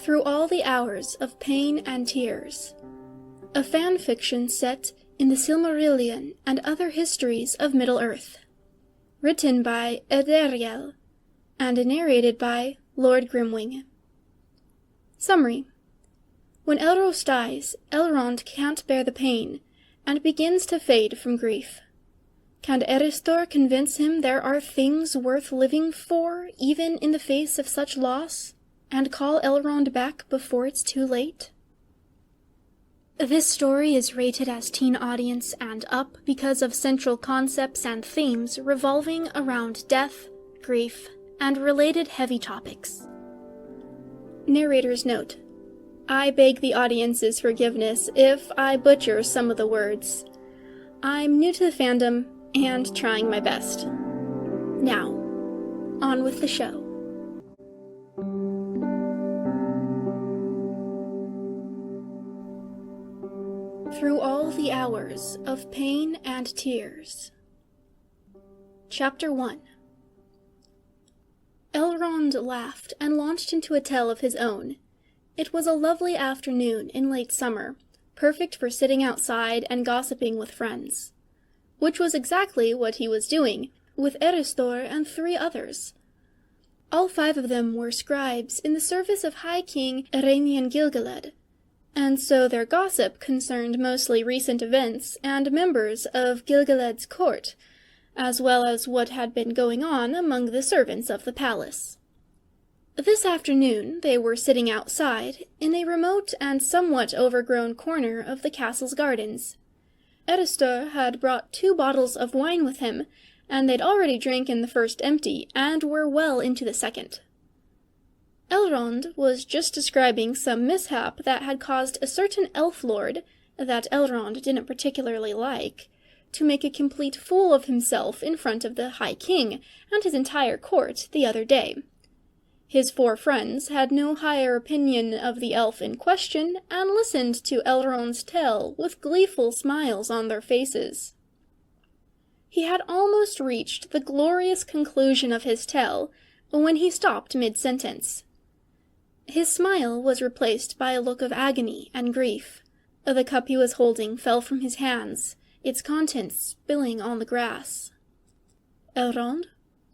Through all the hours of pain and tears. A fanfiction set in the Silmarillion and other histories of Middle-earth. Written by Erdariel and narrated by Lord Grimwing. Summary. When Elros dies, Elrond can't bear the pain and begins to fade from grief. Can Eristor convince him there are things worth living for, even in the face of such loss, and call Elrond back before it's too late? This story is rated as teen audience and up because of central concepts and themes revolving around death, grief, and related heavy topics. Narrator's note: I beg the audience's forgiveness if I butcher some of the words. I'm new to the fandom and trying my best. Now, on with the show. Through all the hours of pain and tears. Chapter 1. Elrond laughed and launched into a tale of his own. It was a lovely afternoon in late summer, perfect for sitting outside and gossiping with friends. Which was exactly what he was doing, with Eristor and 3 others. All 5 of them were scribes in the service of High King Ereinion Gil-galad, and so their gossip concerned mostly recent events and members of Gil-galad's court, as well as what had been going on among the servants of the palace. This afternoon they were sitting outside, in a remote and somewhat overgrown corner of the castle's gardens. Eristor had brought 2 bottles of wine with him, and they'd already drinking the first empty, and were well into the second. Elrond was just describing some mishap that had caused a certain elf lord, that Elrond didn't particularly like, to make a complete fool of himself in front of the High King and his entire court the other day. His 4 friends had no higher opinion of the elf in question, and listened to Elrond's tale with gleeful smiles on their faces. He had almost reached the glorious conclusion of his tale, when he stopped mid-sentence. His smile was replaced by a look of agony and grief. The cup he was holding fell from his hands, its contents spilling on the grass. "Elrond,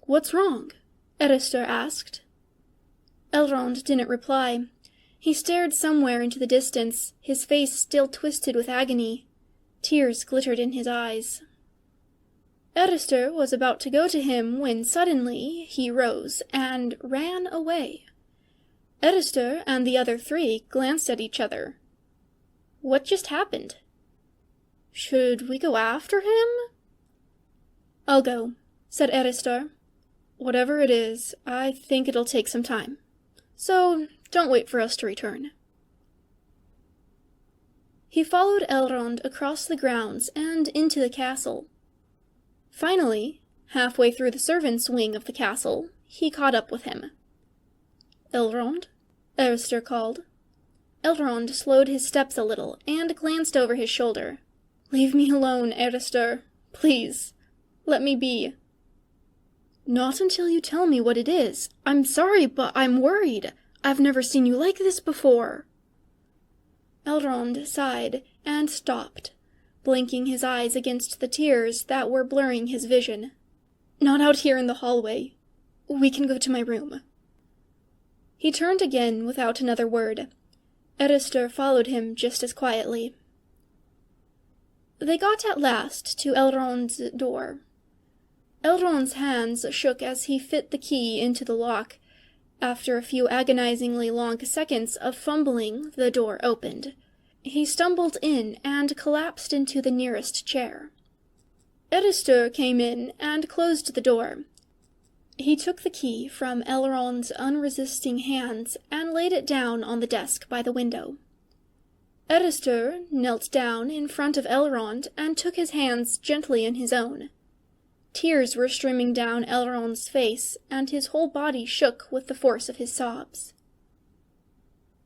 what's wrong?" Eristor asked. Elrond didn't reply. He stared somewhere into the distance, his face still twisted with agony. Tears glittered in his eyes. Eristor was about to go to him when suddenly he rose and ran away. Eristor and the other 3 glanced at each other. What just happened? Should we go after him? I'll go, said Eristor. Whatever it is, I think it'll take some time. So, don't wait for us to return. He followed Elrond across the grounds and into the castle. Finally, halfway through the servants' wing of the castle, he caught up with him. Elrond? Eristor called. Elrond slowed his steps a little and glanced over his shoulder. Leave me alone, Eristor. Please. Let me be. Not until you tell me what it is. I'm sorry, but I'm worried. I've never seen you like this before. Elrond sighed and stopped, blinking his eyes against the tears that were blurring his vision. Not out here in the hallway. We can go to my room. He turned again without another word. Eristor followed him just as quietly. They got at last to Elrond's door. Elrond's hands shook as he fit the key into the lock. After a few agonizingly long seconds of fumbling, the door opened. He stumbled in and collapsed into the nearest chair. Eristor came in and closed the door. He took the key from Elrond's unresisting hands and laid it down on the desk by the window. Eristor knelt down in front of Elrond and took his hands gently in his own. Tears were streaming down Elrond's face, and his whole body shook with the force of his sobs.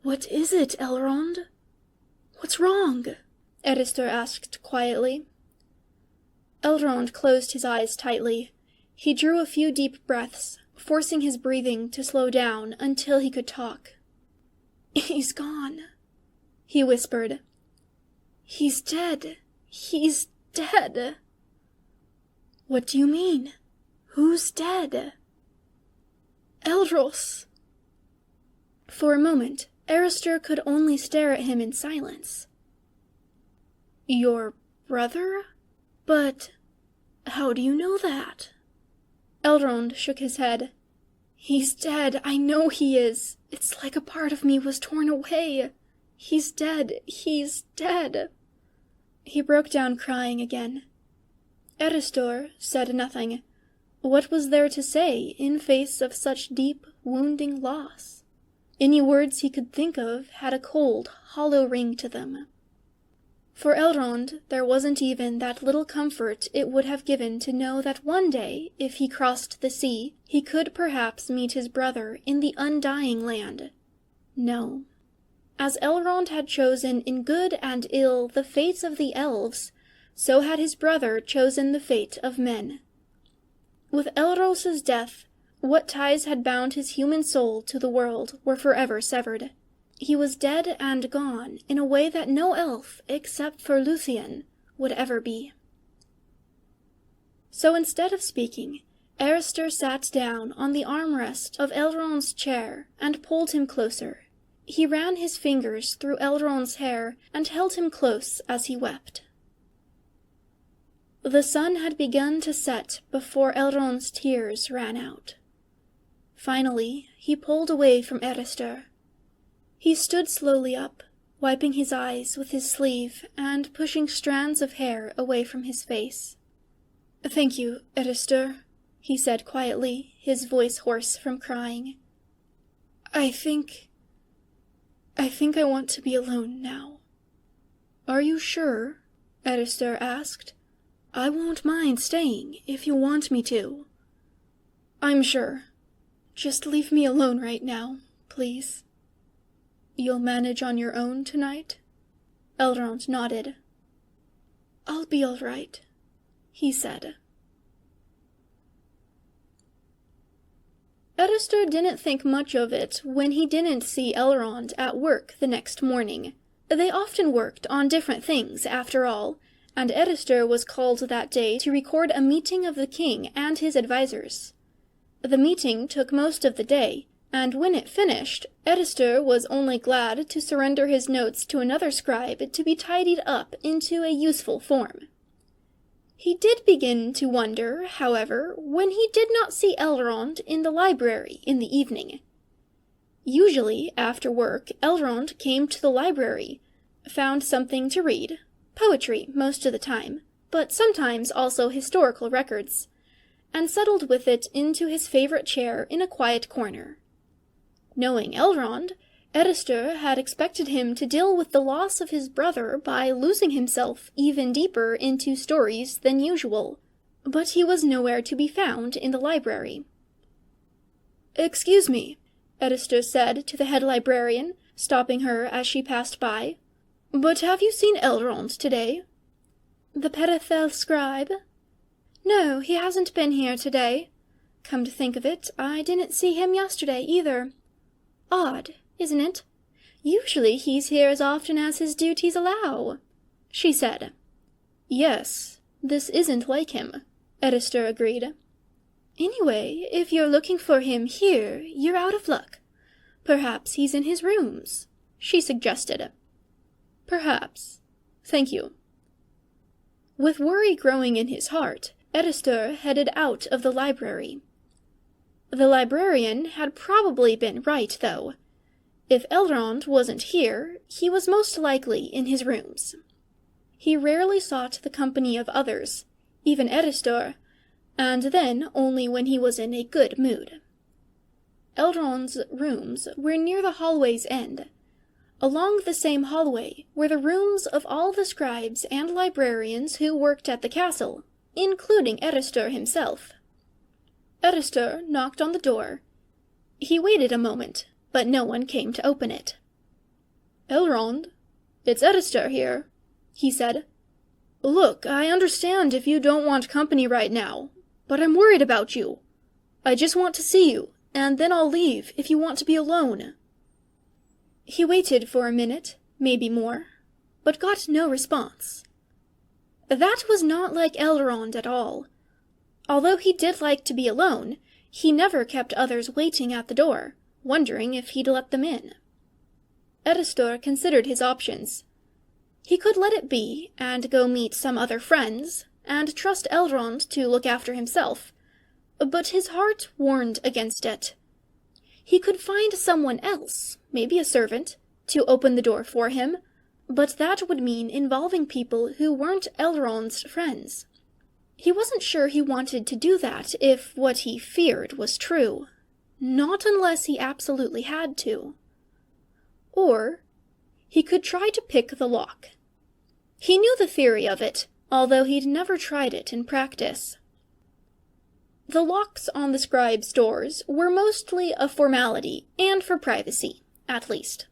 "What is it, Elrond? What's wrong?" Eristor asked quietly. Elrond closed his eyes tightly. He drew a few deep breaths, forcing his breathing to slow down until he could talk. He's gone, he whispered. He's dead. He's dead. What do you mean? Who's dead? Eldros. For a moment, Erdariel could only stare at him in silence. Your brother? But how do you know that? Elrond shook his head. He's dead, I know he is. It's like a part of me was torn away. He's dead, he's dead. He broke down crying again. Erdariel said nothing. What was there to say in face of such deep, wounding loss? Any words he could think of had a cold, hollow ring to them. For Elrond, there wasn't even that little comfort it would have given to know that one day, if he crossed the sea, he could perhaps meet his brother in the Undying Land. No. As Elrond had chosen in good and ill the fates of the elves, so had his brother chosen the fate of men. With Elros's death, what ties had bound his human soul to the world were forever severed. He was dead and gone in a way that no elf, except for Luthien, would ever be. So instead of speaking, Erdariel sat down on the armrest of Elrond's chair and pulled him closer. He ran his fingers through Elrond's hair and held him close as he wept. The sun had begun to set before Elrond's tears ran out. Finally, he pulled away from Erdariel. He stood slowly up, wiping his eyes with his sleeve and pushing strands of hair away from his face. "Thank you, Erdariel," he said quietly, his voice hoarse from crying. I think I want to be alone now." "Are you sure?" Erdariel asked. "I won't mind staying if you want me to." "I'm sure. Just leave me alone right now, please." "You'll manage on your own tonight?" Elrond nodded. "I'll be all right," he said. Erdariel didn't think much of it when he didn't see Elrond at work the next morning. They often worked on different things, after all, and Erdariel was called that day to record a meeting of the king and his advisors. The meeting took most of the day, and when it finished, Erdariel was only glad to surrender his notes to another scribe to be tidied up into a useful form. He did begin to wonder, however, when he did not see Elrond in the library in the evening. Usually, after work, Elrond came to the library, found something to read, poetry most of the time, but sometimes also historical records, and settled with it into his favorite chair in a quiet corner. Knowing Elrond, Erdariel had expected him to deal with the loss of his brother by losing himself even deeper into stories than usual, but he was nowhere to be found in the library. "Excuse me," Erdariel said to the head librarian, stopping her as she passed by, "but have you seen Elrond today?" "The Perithel scribe? No, he hasn't been here today. Come to think of it, I didn't see him yesterday either. Odd, isn't it? Usually he's here as often as his duties allow," she said. "Yes, this isn't like him," Erdariel agreed. "Anyway, if you're looking for him here, you're out of luck. Perhaps he's in his rooms," she suggested. "Perhaps. Thank you." With worry growing in his heart, Erdariel headed out of the library. The librarian had probably been right, though. If Elrond wasn't here, he was most likely in his rooms. He rarely sought the company of others, even Erdariel, and then only when he was in a good mood. Elrond's rooms were near the hallway's end. Along the same hallway were the rooms of all the scribes and librarians who worked at the castle, including Erdariel himself. Erdariel knocked on the door. He waited a moment, but no one came to open it. "Elrond, it's Erdariel here," he said. "Look, I understand if you don't want company right now, but I'm worried about you. I just want to see you, and then I'll leave if you want to be alone." He waited for a minute, maybe more, but got no response. That was not like Elrond at all. Although he did like to be alone, he never kept others waiting at the door, wondering if he'd let them in. Eristor considered his options. He could let it be, and go meet some other friends, and trust Elrond to look after himself, but his heart warned against it. He could find someone else, maybe a servant, to open the door for him, but that would mean involving people who weren't Elrond's friends. He wasn't sure he wanted to do that if what he feared was true. Not unless he absolutely had to. Or he could try to pick the lock. He knew the theory of it, although he'd never tried it in practice. The locks on the scribes' doors were mostly a formality, and for privacy, at least.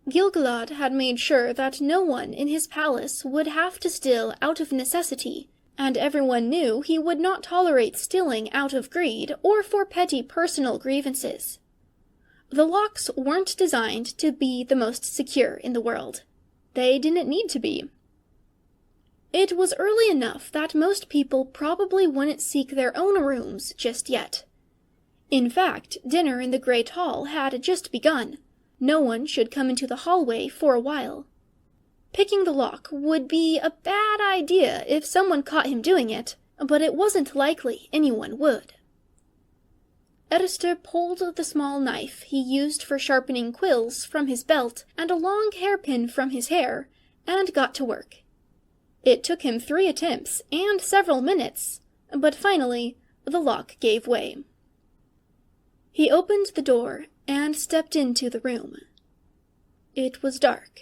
Gil-galad had made sure that no one in his palace would have to steal out of necessity, and everyone knew he would not tolerate stealing out of greed or for petty personal grievances. The locks weren't designed to be the most secure in the world. They didn't need to be. It was early enough that most people probably wouldn't seek their own rooms just yet. In fact, dinner in the Great Hall had just begun. No one should come into the hallway for a while. Picking the lock would be a bad idea if someone caught him doing it, but it wasn't likely anyone would. Eristor pulled the small knife he used for sharpening quills from his belt and a long hairpin from his hair, and got to work. It took him 3 attempts and several minutes, but finally the lock gave way. He opened the door and stepped into the room. It was dark.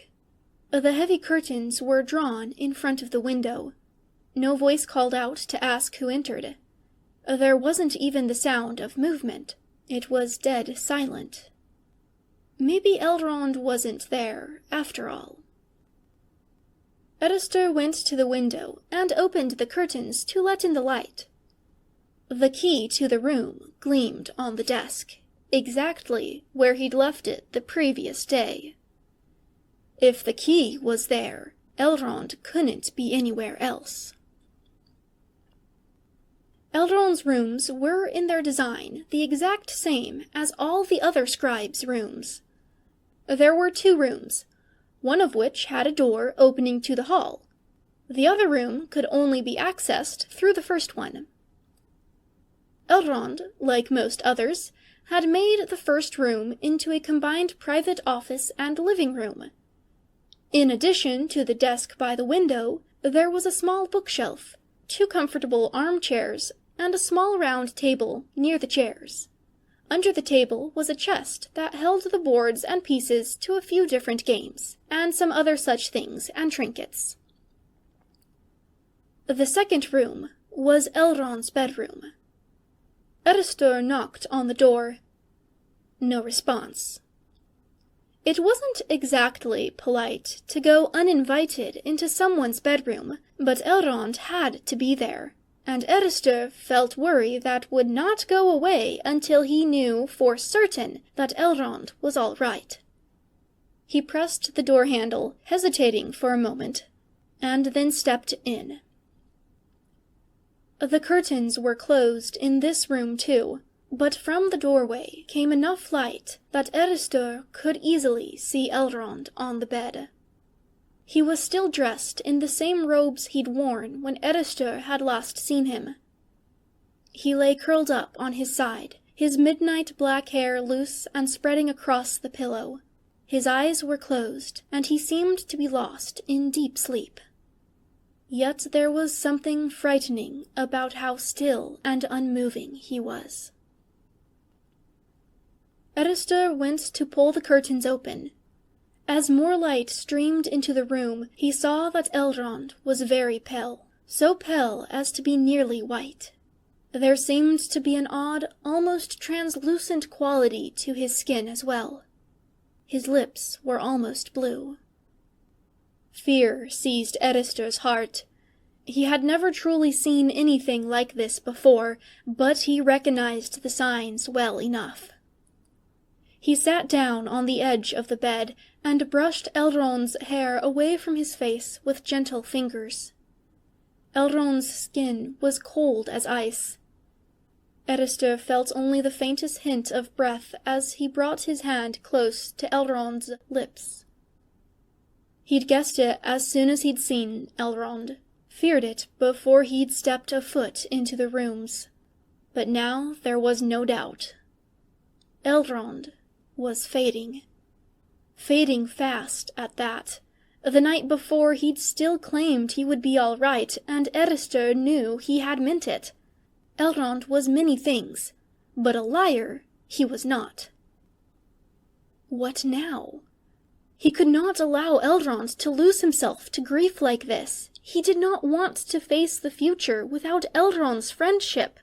The heavy curtains were drawn in front of the window. No voice called out to ask who entered. There wasn't even the sound of movement. It was dead silent. Maybe Elrond wasn't there, after all. Eristor went to the window and opened the curtains to let in the light. The key to the room gleamed on the desk, exactly where he'd left it the previous day. If the key was there, Elrond couldn't be anywhere else. Elrond's rooms were in their design the exact same as all the other scribes' rooms. There were 2 rooms, one of which had a door opening to the hall. The other room could only be accessed through the first one. Elrond, like most others, had made the first room into a combined private office and living room. In addition to the desk by the window, there was a small bookshelf, 2 comfortable armchairs, and a small round table near the chairs. Under the table was a chest that held the boards and pieces to a few different games, and some other such things and trinkets. The second room was Elrond's bedroom. Eristor knocked on the door. No response. It wasn't exactly polite to go uninvited into someone's bedroom, but Elrond had to be there, and Eristor felt worry that would not go away until he knew for certain that Elrond was all right. He pressed the door handle, hesitating for a moment, and then stepped in. The curtains were closed in this room too, but from the doorway came enough light that Eristor could easily see Elrond on the bed. He was still dressed in the same robes he'd worn when Eristor had last seen him. He lay curled up on his side, his midnight black hair loose and spreading across the pillow. His eyes were closed, and he seemed to be lost in deep sleep. Yet there was something frightening about how still and unmoving he was. Eristor went to pull the curtains open. As more light streamed into the room, he saw that Elrond was very pale, so pale as to be nearly white. There seemed to be an odd, almost translucent quality to his skin as well. His lips were almost blue. Fear seized Eristor's heart. He had never truly seen anything like this before, but he recognized the signs well enough. He sat down on the edge of the bed and brushed Elrond's hair away from his face with gentle fingers. Elrond's skin was cold as ice. Eristor felt only the faintest hint of breath as he brought his hand close to Elrond's lips. He'd guessed it as soon as he'd seen Elrond, feared it before he'd stepped a foot into the rooms. But now there was no doubt. Elrond was fading. Fading fast, at that. The night before he'd still claimed he would be all right, and Eristor knew he had meant it. Elrond was many things, but a liar he was not. What now? He could not allow Elrond to lose himself to grief like this. He did not want to face the future without Elrond's friendship.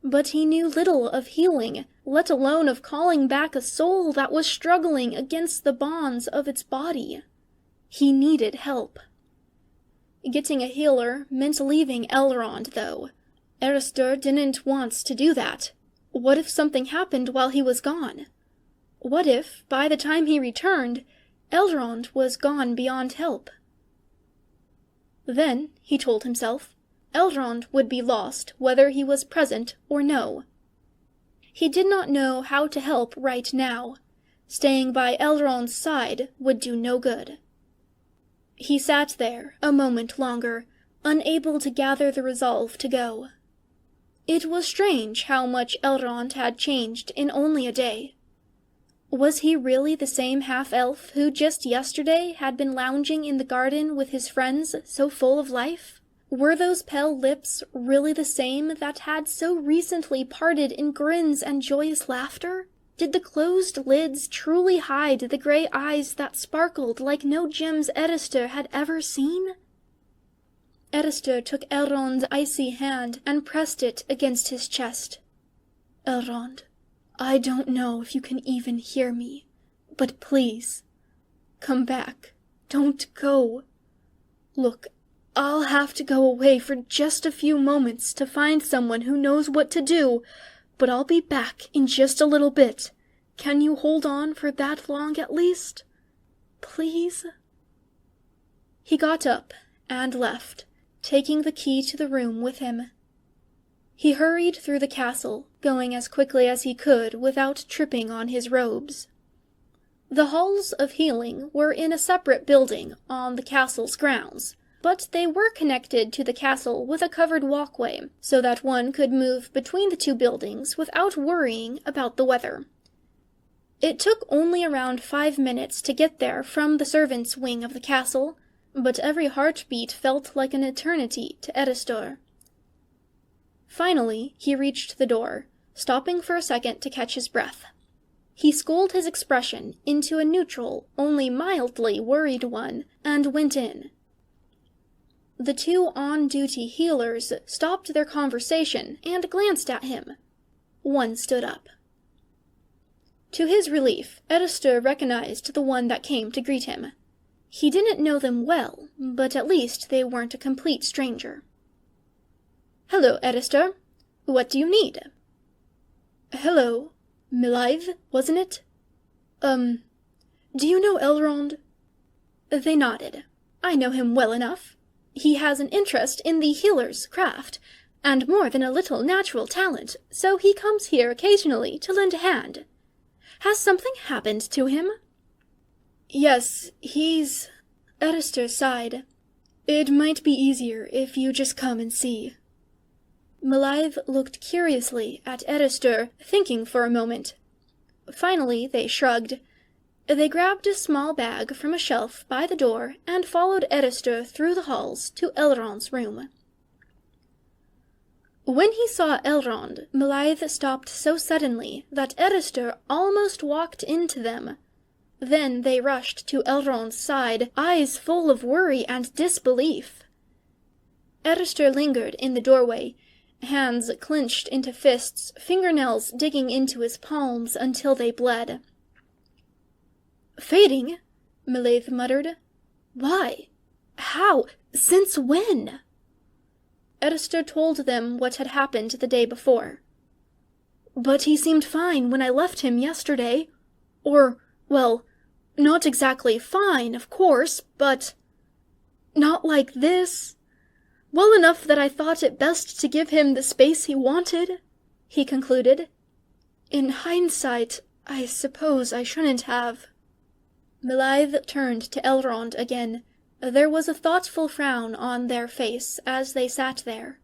But he knew little of healing, let alone of calling back a soul that was struggling against the bonds of its body. He needed help. Getting a healer meant leaving Elrond, though. Eristor didn't want to do that. What if something happened while he was gone? What if, by the time he returned, Elrond was gone beyond help? Then, he told himself, Elrond would be lost whether he was present or no. He did not know how to help right now. Staying by Elrond's side would do no good. He sat there a moment longer, unable to gather the resolve to go. It was strange how much Elrond had changed in only a day. Was he really the same half-elf who just yesterday had been lounging in the garden with his friends so full of life? Were those pale lips really the same that had so recently parted in grins and joyous laughter? Did the closed lids truly hide the grey eyes that sparkled like no gems Eristor had ever seen? Eristor took Elrond's icy hand and pressed it against his chest. Elrond, I don't know if you can even hear me, but please, come back. Don't go. Look, I'll have to go away for just a few moments to find someone who knows what to do, but I'll be back in just a little bit. Can you hold on for that long at least? Please? He got up and left, taking the key to the room with him. He hurried through the castle, going as quickly as he could without tripping on his robes. The halls of healing were in a separate building on the castle's grounds, but they were connected to the castle with a covered walkway, so that one could move between the two buildings without worrying about the weather. It took only around 5 minutes to get there from the servants' wing of the castle, but every heartbeat felt like an eternity to Eristor. Finally, he reached the door, stopping for a second to catch his breath. He schooled his expression into a neutral, only mildly worried one, and went in. The two on-duty healers stopped their conversation and glanced at him. One stood up. To his relief, Eristor recognized the one that came to greet him. He didn't know them well, but at least they weren't a complete stranger. "Hello, Eristor. What do you need?" "Hello. Melive, wasn't it? Do you know Elrond?" They nodded. "I know him well enough. He has an interest in the healer's craft, and more than a little natural talent, so he comes here occasionally to lend a hand. Has something happened to him?" "Yes, he's—" Eristor sighed. "It might be easier if you just come and see." Melive looked curiously at Eristor, thinking for a moment. Finally, they shrugged. They grabbed a small bag from a shelf by the door and followed Eristor through the halls to Elrond's room. When he saw Elrond, Melive stopped so suddenly that Eristor almost walked into them. Then they rushed to Elrond's side, eyes full of worry and disbelief. Eristor lingered in the doorway, hands clenched into fists, fingernails digging into his palms until they bled. "Fading?" Melive muttered. "Why? How? Since when?" Eristor told them what had happened the day before. "But he seemed fine when I left him yesterday." Or, well, not exactly fine, of course, but not like this. Well enough that I thought it best to give him the space he wanted," he concluded. "In hindsight, I suppose I shouldn't have." Melaithe turned to Elrond again. There was a thoughtful frown on their face as they sat there.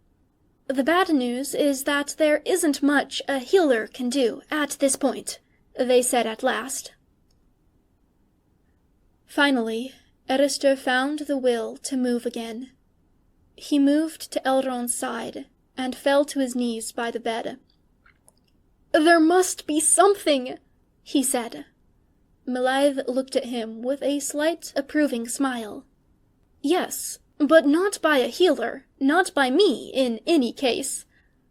"The bad news is that there isn't much a healer can do at this point," they said at last. Finally, Erister found the will to move again. He moved to Elrond's side and fell to his knees by the bed. "There must be something," he said. Melaithe looked at him with a slight approving smile. "Yes, but not by a healer, not by me in any case.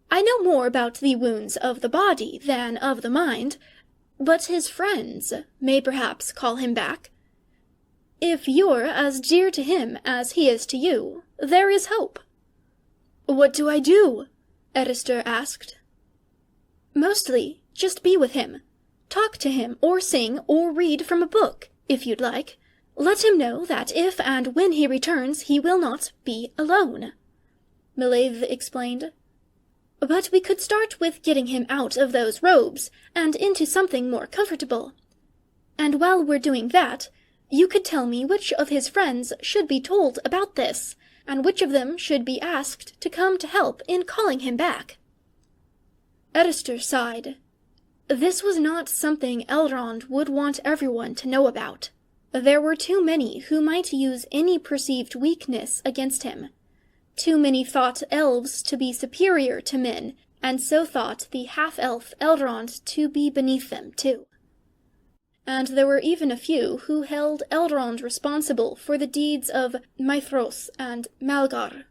I know more about the wounds of the body than of the mind, but his friends may perhaps call him back. If you're as dear to him as he is to you, there is hope." "What do I do?" Erister asked. "Mostly, just be with him. Talk to him, or sing, or read from a book, if you'd like. Let him know that if and when he returns, he will not be alone," Melaithe explained. "But we could start with getting him out of those robes, and into something more comfortable. And while we're doing that, you could tell me which of his friends should be told about this, and which of them should be asked to come to help in calling him back." Erister sighed. This was not something Elrond would want everyone to know about. There were too many who might use any perceived weakness against him. Too many thought elves to be superior to men, and so thought the half-elf Elrond to be beneath them, too. And there were even a few who held Elrond responsible for the deeds of Maethros and Malgar,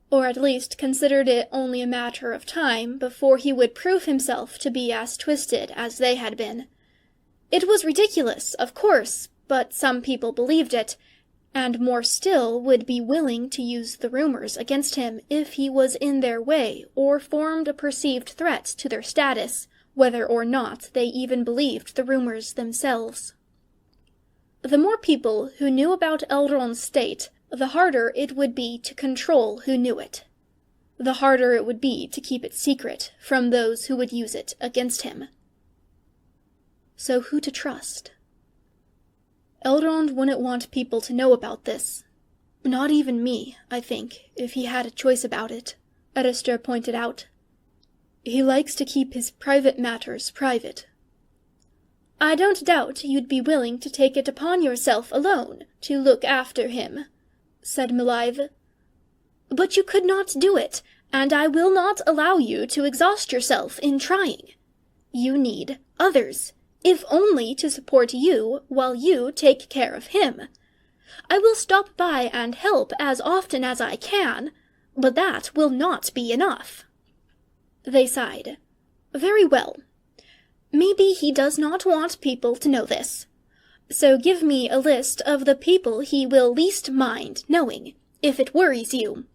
or at least considered it only a matter of time before he would prove himself to be as twisted as they had been. It was ridiculous, of course, but some people believed it, and more still would be willing to use the rumors against him if he was in their way or formed a perceived threat to their status, whether or not they even believed the rumors themselves. The more people who knew about Elrond's state, the harder it would be to control who knew it. The harder it would be to keep it secret from those who would use it against him. So who to trust? Elrond wouldn't want people to know about this. Not even me, I think, if he had a choice about it, Erister pointed out. He likes to keep his private matters private. "I don't doubt you'd be willing to take it upon yourself alone to look after him," said Melaithe. "But you could not do it, and I will not allow you to exhaust yourself in trying. You need others, if only to support you while you take care of him. I will stop by and help as often as I can, but that will not be enough." They sighed. "Very well. Maybe he does not want people to know this. So give me a list of the people he will least mind knowing, if it worries you.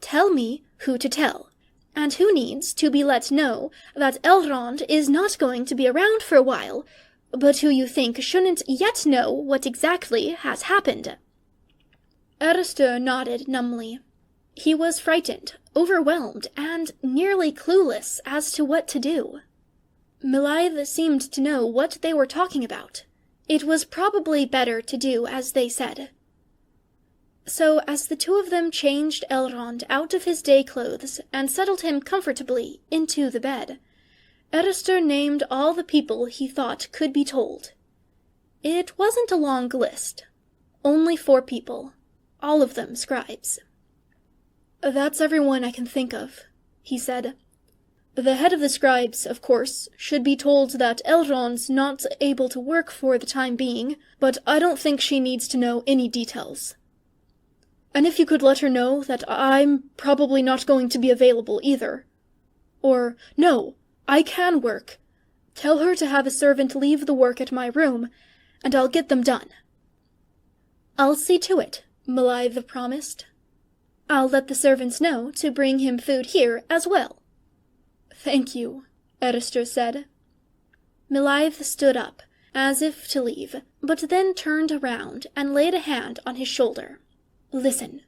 Tell me who to tell, and who needs to be let know that Elrond is not going to be around for a while, but who you think shouldn't yet know what exactly has happened." Erister nodded numbly. He was frightened, overwhelmed, and nearly clueless as to what to do. Melaithe seemed to know what they were talking about. It was probably better to do as they said. So as the two of them changed Elrond out of his day clothes and settled him comfortably into the bed, Erister named all the people he thought could be told. It wasn't a long list. Only 4 people, all of them scribes. "That's everyone I can think of," he said. "The head of the scribes, of course, should be told that Elrond's not able to work for the time being, but I don't think she needs to know any details. And if you could let her know that I'm probably not going to be available either. Or, no, I can work. Tell her to have a servant leave the work at my room, and I'll get them done." "I'll see to it," Melaithe promised. "I'll let the servants know to bring him food here as well." "Thank you," Erister said. Melaithe stood up, as if to leave, but then turned around and laid a hand on his shoulder. "Listen.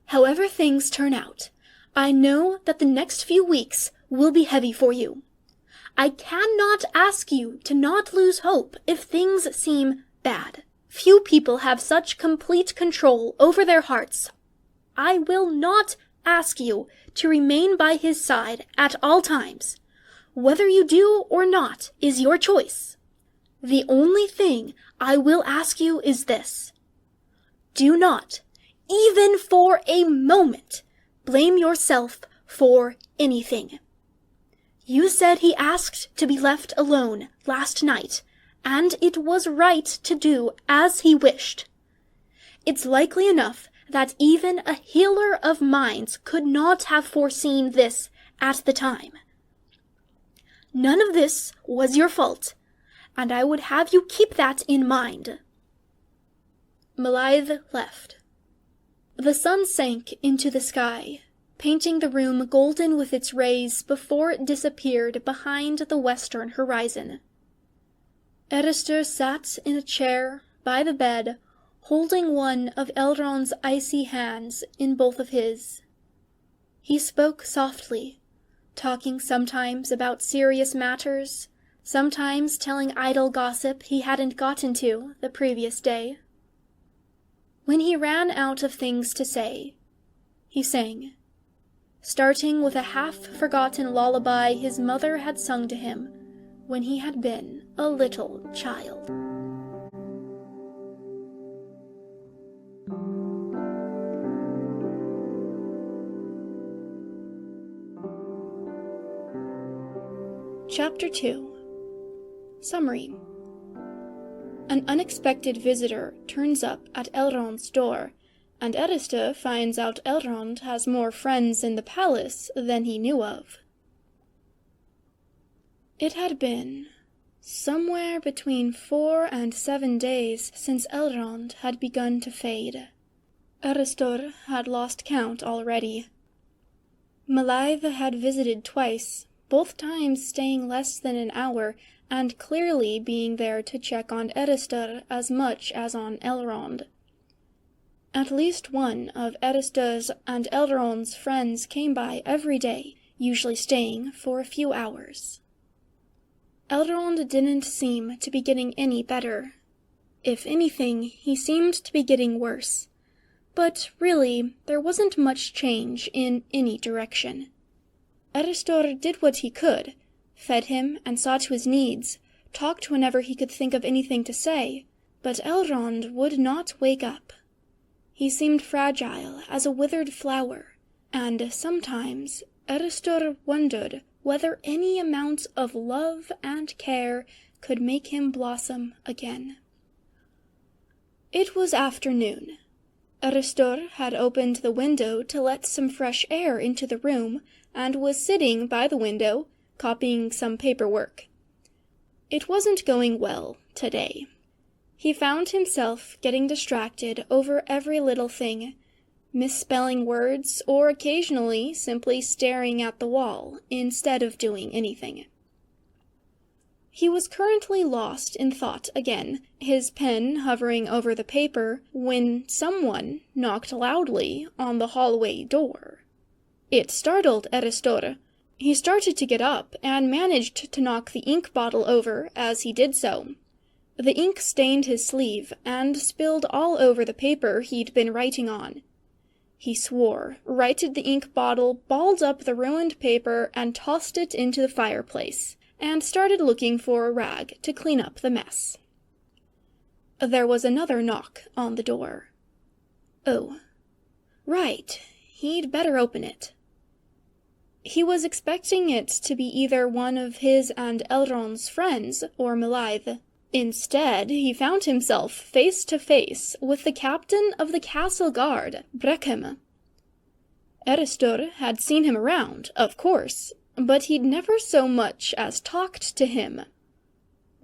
However things turn out, I know that the next few weeks will be heavy for you. I cannot ask you to not lose hope if things seem bad. Few people have such complete control over their hearts. I will not ask you to remain by his side at all times. Whether you do or not is your choice. The only thing I will ask you is this. Do not, even for a moment, blame yourself for anything. You said he asked to be left alone last night, and it was right to do as he wished. It's likely enough that even a healer of minds could not have foreseen this at the time. None of this was your fault, and I would have you keep that in mind." Melaithe left. The sun sank into the sky, painting the room golden with its rays before it disappeared behind the western horizon. Erdariel sat in a chair by the bed, holding one of Elrond's icy hands in both of his. He spoke softly, talking sometimes about serious matters, sometimes telling idle gossip he hadn't gotten to the previous day. When he ran out of things to say, he sang, starting with a half-forgotten lullaby his mother had sung to him when he had been a little child. Chapter 2. Summary. An unexpected visitor turns up at Elrond's door, and Erdariel finds out Elrond has more friends in the palace than he knew of. It had been somewhere between 4 and 7 days since Elrond had begun to fade. Erdariel had lost count already. Melaithe had visited twice, both times staying less than an hour, and clearly being there to check on Erdariel as much as on Elrond. At least one of Erdariel's and Elrond's friends came by every day, usually staying for a few hours. Elrond didn't seem to be getting any better. If anything, he seemed to be getting worse. But really, there wasn't much change in any direction. Erdariel did what he could, fed him and saw to his needs, talked whenever he could think of anything to say, but Elrond would not wake up. He seemed fragile as a withered flower, and sometimes Erdariel wondered whether any amount of love and care could make him blossom again. It was afternoon. Erdariel had opened the window to let some fresh air into the room, and was sitting by the window, copying some paperwork. It wasn't going well today. He found himself getting distracted over every little thing, misspelling words, or occasionally simply staring at the wall instead of doing anything. He was currently lost in thought again, his pen hovering over the paper, when someone knocked loudly on the hallway door. It startled Erdariel. He started to get up and managed to knock the ink bottle over as he did so. The ink stained his sleeve and spilled all over the paper he'd been writing on. He swore, righted the ink bottle, balled up the ruined paper, and tossed it into the fireplace, and started looking for a rag to clean up the mess. There was another knock on the door. Oh, right, he'd better open it. He was expecting it to be either one of his and Elrond's friends or Melaithe. Instead, he found himself face to face with the captain of the castle guard, Brechem. Erdariel had seen him around, of course, but he'd never so much as talked to him.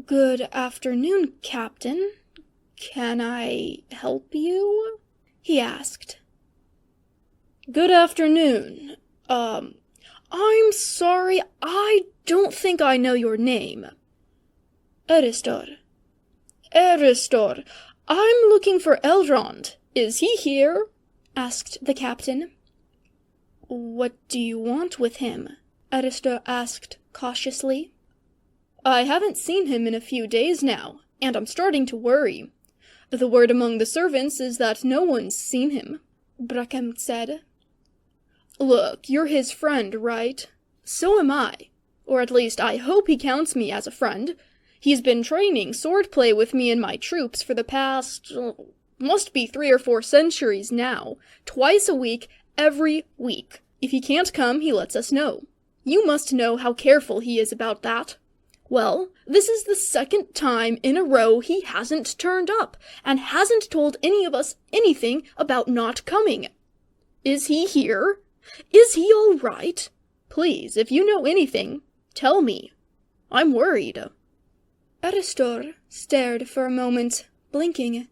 "Good afternoon, Captain. Can I help you?" he asked. "Good afternoon. I'm sorry, I don't think I know your name." "Erdariel. Aristor, I'm looking for Elrond. Is he here? Asked the captain. What do you want with him? Aristor asked cautiously. I haven't seen him in a few days now, and I'm starting to worry. The word among the servants is that no one's seen him, Breckum said. Look, you're his friend, right? So am I. Or at least I hope he counts me as a friend. He's been training swordplay with me and my troops for the past, must be 3 or 4 centuries now. Twice a week, every week. If he can't come, he lets us know. You must know how careful he is about that. Well, this is the 2nd time in a row he hasn't turned up, and hasn't told any of us anything about not coming. Is he here? Is he all right? Please, if you know anything, tell me. I'm worried. Aristor stared for a moment, blinking.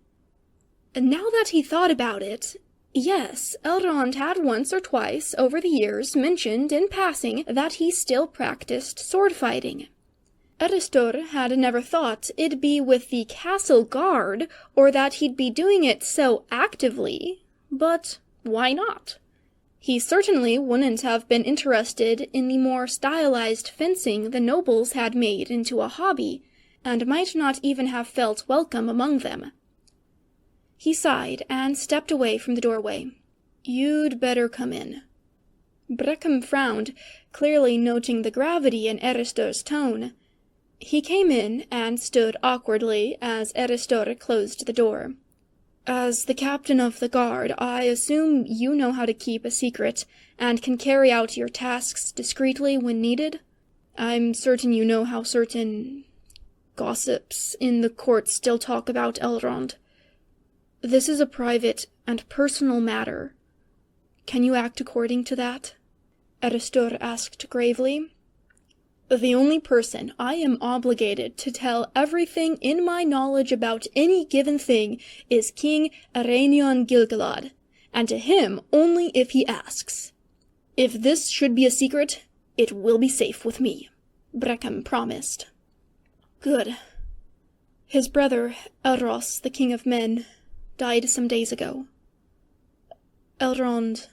Now that he thought about it, yes, Elrond had once or twice over the years mentioned in passing that he still practiced sword fighting. Aristor had never thought it'd be with the castle guard, or that he'd be doing it so actively, but why not? He certainly wouldn't have been interested in the more stylized fencing the nobles had made into a hobby, and might not even have felt welcome among them. He sighed and stepped away from the doorway. You'd better come in. Breckum frowned, clearly noting the gravity in Aristor's tone. He came in and stood awkwardly as Aristor closed the door. As the captain of the guard, I assume you know how to keep a secret, and can carry out your tasks discreetly when needed? I'm certain you know how certain gossips in the court still talk about Elrond. This is a private and personal matter. Can you act according to that? Aristor asked gravely. The only person I am obligated to tell everything in my knowledge about any given thing is King Ereinion Gil-galad, and to him only if he asks. If this should be a secret, it will be safe with me, Breckum promised. Good. His brother, Elros, the King of Men, died some days ago. Elrond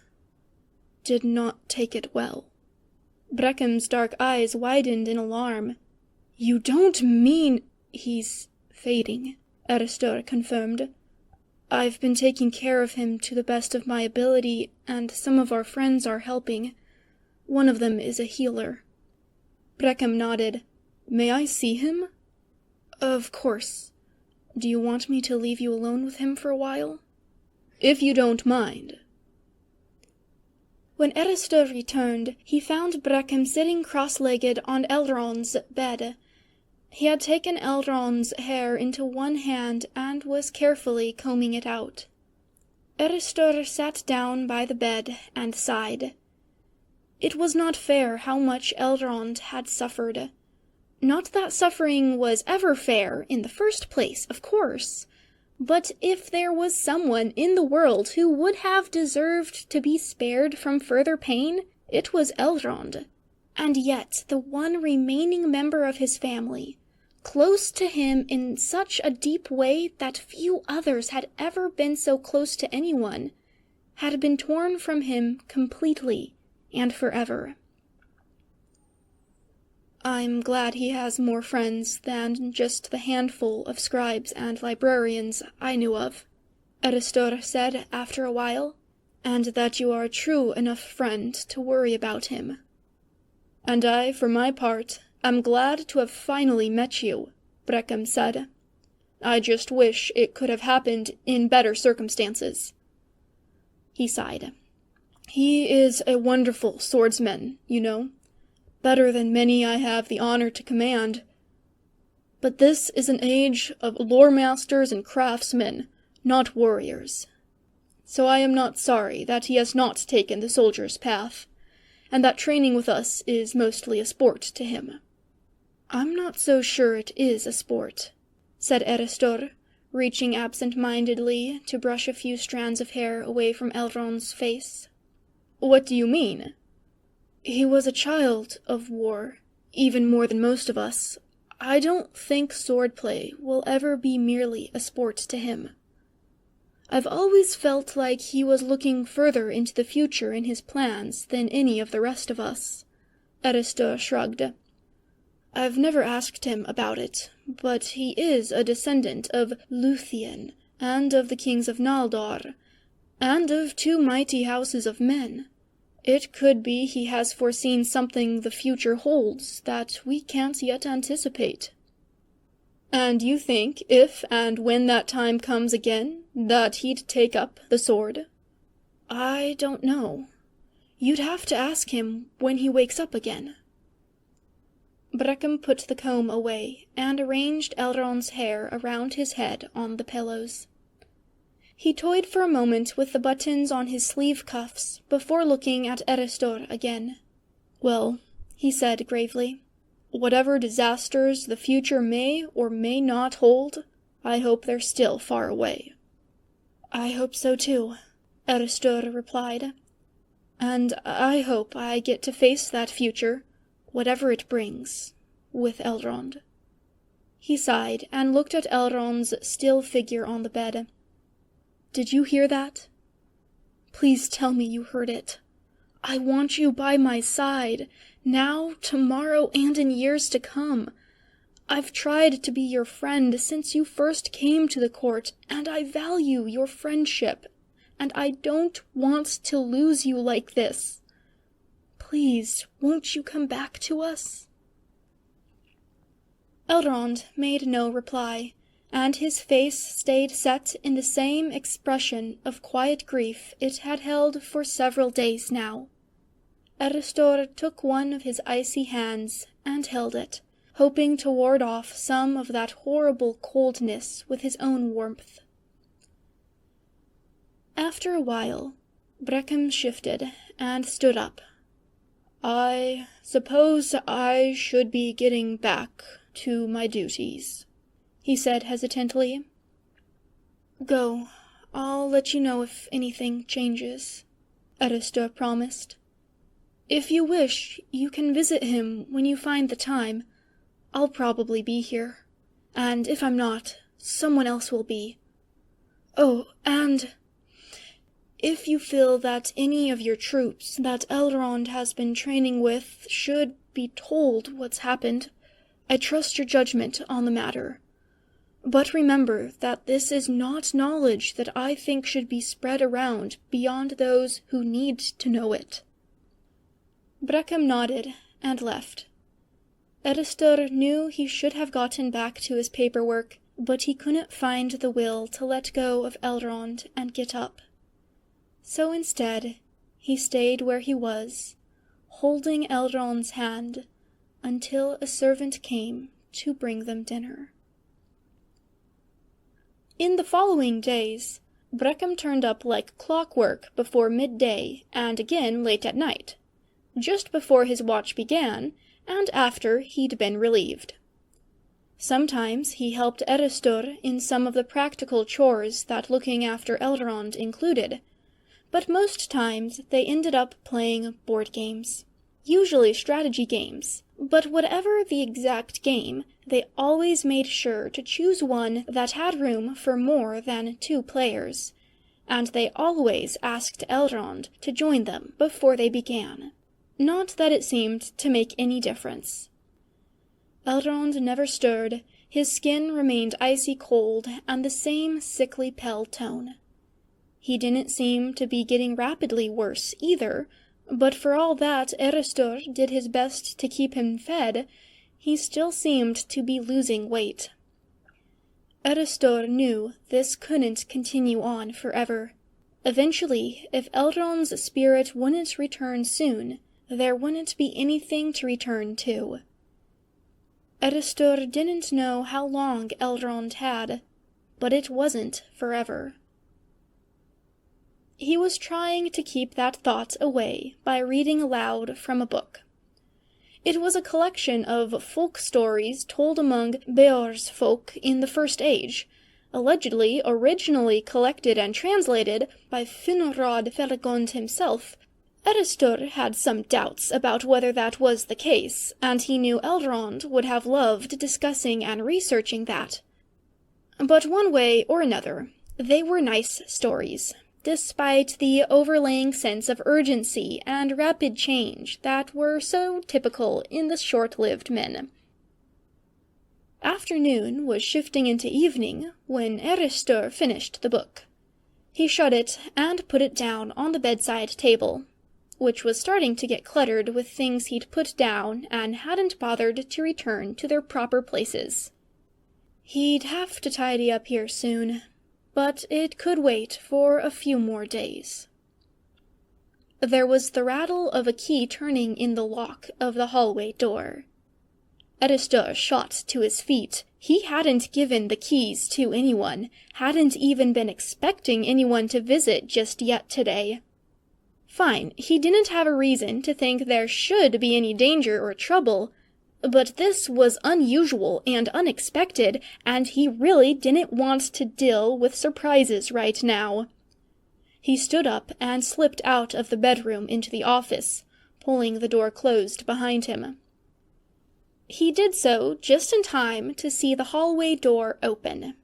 did not take it well. Breckham's dark eyes widened in alarm. You don't mean he's fading, Aristor confirmed. I've been taking care of him to the best of my ability, and some of our friends are helping. One of them is a healer. Breckham nodded. May I see him? Of course. Do you want me to leave you alone with him for a while? If you don't mind. When Aristor returned, he found Breckham sitting cross-legged on Elrond's bed. He had taken Elrond's hair into one hand and was carefully combing it out. Aristor sat down by the bed and sighed. It was not fair how much Elrond had suffered. Not that suffering was ever fair in the first place, of course. But if there was someone in the world who would have deserved to be spared from further pain, it was Elrond. And yet the one remaining member of his family, close to him in such a deep way that few others had ever been so close to anyone, had been torn from him completely and forever. I'm glad he has more friends than just the handful of scribes and librarians I knew of, Aristor said after a while, and that you are a true enough friend to worry about him. And I, for my part, am glad to have finally met you, Breckum said. I just wish it could have happened in better circumstances. He sighed. He is a wonderful swordsman, you know. Better than many I have the honor to command. But this is an age of lore masters and craftsmen, not warriors. So I am not sorry that he has not taken the soldier's path, and that training with us is mostly a sport to him. I'm not so sure it is a sport, said Aristor, reaching absent-mindedly to brush a few strands of hair away from Elrond's face. What do you mean? He was a child of war, even more than most of us. I don't think swordplay will ever be merely a sport to him. I've always felt like he was looking further into the future in his plans than any of the rest of us. Erdariel shrugged. I've never asked him about it, but he is a descendant of Luthien, and of the kings of Naldor, and of 2 mighty houses of men. It could be he has foreseen something the future holds that we can't yet anticipate. And you think, if and when that time comes again, that he'd take up the sword? I don't know. You'd have to ask him when he wakes up again. Breckum put the comb away, and arranged Elrond's hair around his head on the pillows. He toyed for a moment with the buttons on his sleeve cuffs before looking at Erdariel again. Well, he said gravely, whatever disasters the future may or may not hold, I hope they're still far away. I hope so too, Erdariel replied. And I hope I get to face that future, whatever it brings, with Elrond. He sighed and looked at Elrond's still figure on the bed. Did you hear that? Please tell me you heard it. I want you by my side, now, tomorrow, and in years to come. I've tried to be your friend since you first came to the court, and I value your friendship, and I don't want to lose you like this. Please, won't you come back to us? Elrond made no reply, and his face stayed set in the same expression of quiet grief it had held for several days now. Erdariel took one of his icy hands and held it, hoping to ward off some of that horrible coldness with his own warmth. After a while, Breckum shifted and stood up. I suppose I should be getting back to my duties, he said hesitantly. Go. I'll let you know if anything changes, Erdariel promised. If you wish, you can visit him when you find the time. I'll probably be here. And if I'm not, someone else will be. Oh, and if you feel that any of your troops that Elrond has been training with should be told what's happened, I trust your judgment on the matter. But remember that this is not knowledge that I think should be spread around beyond those who need to know it. Breckum nodded and left. Erdariel knew he should have gotten back to his paperwork, but he couldn't find the will to let go of Elrond and get up. So instead, he stayed where he was, holding Elrond's hand, until a servant came to bring them dinner. In the following days, Breckum turned up like clockwork before midday and again late at night, just before his watch began and after he'd been relieved. Sometimes he helped Erdariel in some of the practical chores that looking after Elrond included, but most times they ended up playing board games, usually strategy games. But whatever the exact game, they always made sure to choose one that had room for more than 2 players, and they always asked Elrond to join them before they began. Not that it seemed to make any difference. Elrond never stirred, his skin remained icy cold and the same sickly pale tone. He didn't seem to be getting rapidly worse either, but for all that Erdariel did his best to keep him fed, he still seemed to be losing weight. Erdariel knew this couldn't continue on forever. Eventually, if Elrond's spirit wouldn't return soon, there wouldn't be anything to return to. Erdariel didn't know how long Elrond had, but it wasn't forever. He was trying to keep that thought away by reading aloud from a book. It was a collection of folk stories told among Beor's folk in the First Age, allegedly originally collected and translated by Finrod Felagund himself, Eristor had some doubts about whether that was the case, and he knew Elrond would have loved discussing and researching that. But one way or another, they were nice stories, despite the overlaying sense of urgency and rapid change that were so typical in the short-lived men. Afternoon was shifting into evening when Eristor finished the book. He shut it and put it down on the bedside table, which was starting to get cluttered with things he'd put down and hadn't bothered to return to their proper places. He'd have to tidy up here soon, but it could wait for a few more days. There was the rattle of a key turning in the lock of the hallway door. Eristor shot to his feet. He hadn't given the keys to anyone, hadn't even been expecting anyone to visit just yet today. Fine, he didn't have a reason to think there should be any danger or trouble, but this was unusual and unexpected, and he really didn't want to deal with surprises right now. He stood up and slipped out of the bedroom into the office, pulling the door closed behind him. He did so just in time to see the hallway door open.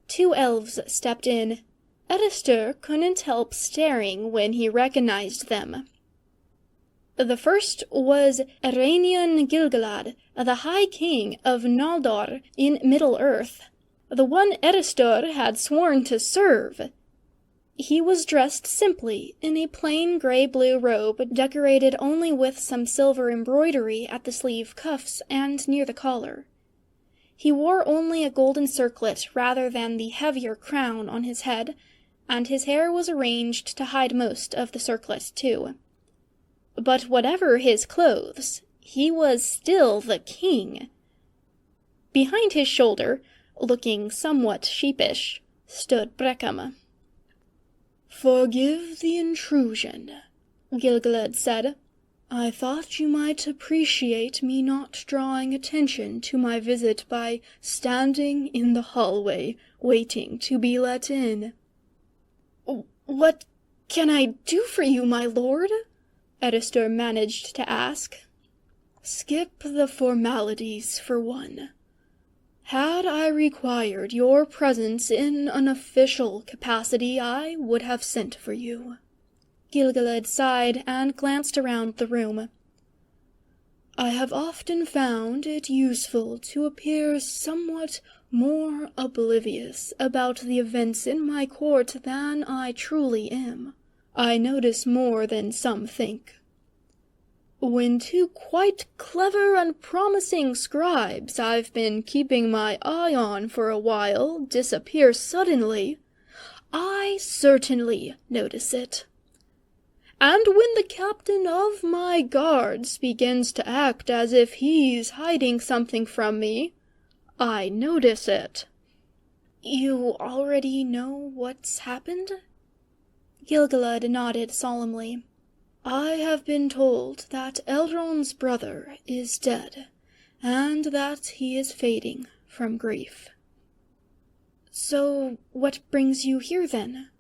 2 elves stepped in. Eristor couldn't help staring when he recognized them. The first was Erdariel Gil-galad, the High King of Noldor in Middle-earth, the one Eristor had sworn to serve. He was dressed simply in a plain gray-blue robe decorated only with some silver embroidery at the sleeve cuffs and near the collar. He wore only a golden circlet rather than the heavier crown on his head, and his hair was arranged to hide most of the circlet, too. But whatever his clothes, he was still the king. Behind his shoulder, looking somewhat sheepish, stood Breckham. "Forgive the intrusion," Gil-galad said. "I thought you might appreciate me not drawing attention to my visit by standing in the hallway, waiting to be let in." "What can I do for you, my lord?" Eristor managed to ask. "Skip the formalities for one. Had I required your presence in an official capacity, I would have sent for you." Gil-galad sighed and glanced around the room. "I have often found it useful to appear somewhat more oblivious about the events in my court than I truly am. I notice more than some think. When 2 quite clever and promising scribes I've been keeping my eye on for a while disappear suddenly, I certainly notice it. And when the captain of my guards begins to act as if he's hiding something from me, I notice it." "You already know what's happened?" Gil-galad nodded solemnly. "I have been told that Elrond's brother is dead, and that he is fading from grief." "So what brings you here, then?"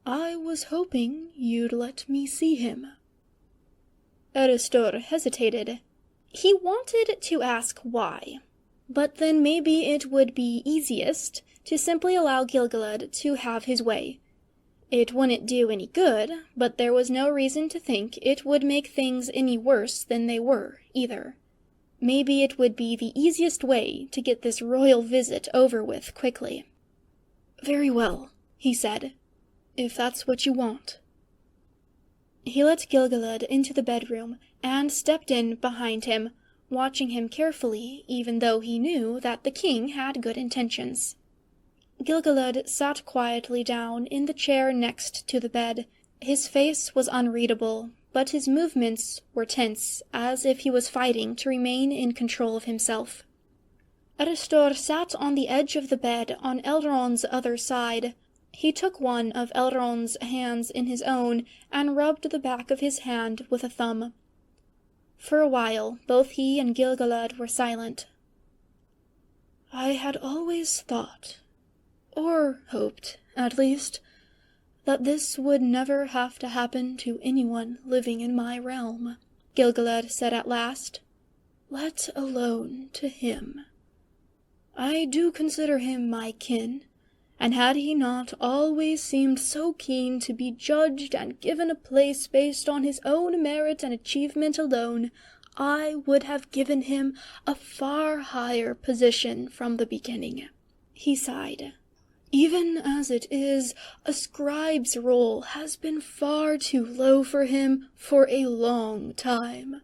"I was hoping you'd let me see him." Eristor hesitated. He wanted to ask why, but then maybe it would be easiest to simply allow Gil-galad to have his way. It wouldn't do any good, but there was no reason to think it would make things any worse than they were, either. Maybe it would be the easiest way to get this royal visit over with quickly. "Very well," he said, "if that's what you want." He let Gil-galad into the bedroom and stepped in behind him, watching him carefully even though he knew that the king had good intentions. Gil-galad sat quietly down in the chair next to the bed. His face was unreadable, but his movements were tense, as if he was fighting to remain in control of himself. Eristor sat on the edge of the bed on Elrond's other side. He took one of Elrond's hands in his own and rubbed the back of his hand with a thumb. For a while, both he and Gil-galad were silent. "I had always thought, or hoped, at least, that this would never have to happen to anyone living in my realm," Gilgalad said at last, "let alone to him. I do consider him my kin, and had he not always seemed so keen to be judged and given a place based on his own merit and achievement alone, I would have given him a far higher position from the beginning." He sighed. "Even as it is, a scribe's role has been far too low for him for a long time.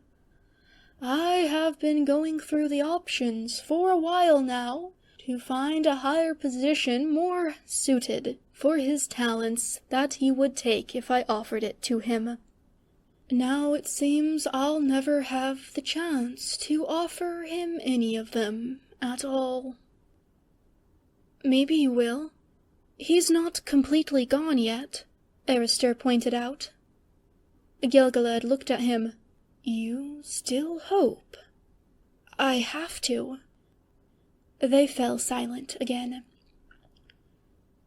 I have been going through the options for a while now to find a higher position more suited for his talents that he would take if I offered it to him. Now it seems I'll never have the chance to offer him any of them at all." "Maybe you will. He's not completely gone yet," Arister pointed out. Gilgalad looked at him. "You still hope?" "I have to." They fell silent again.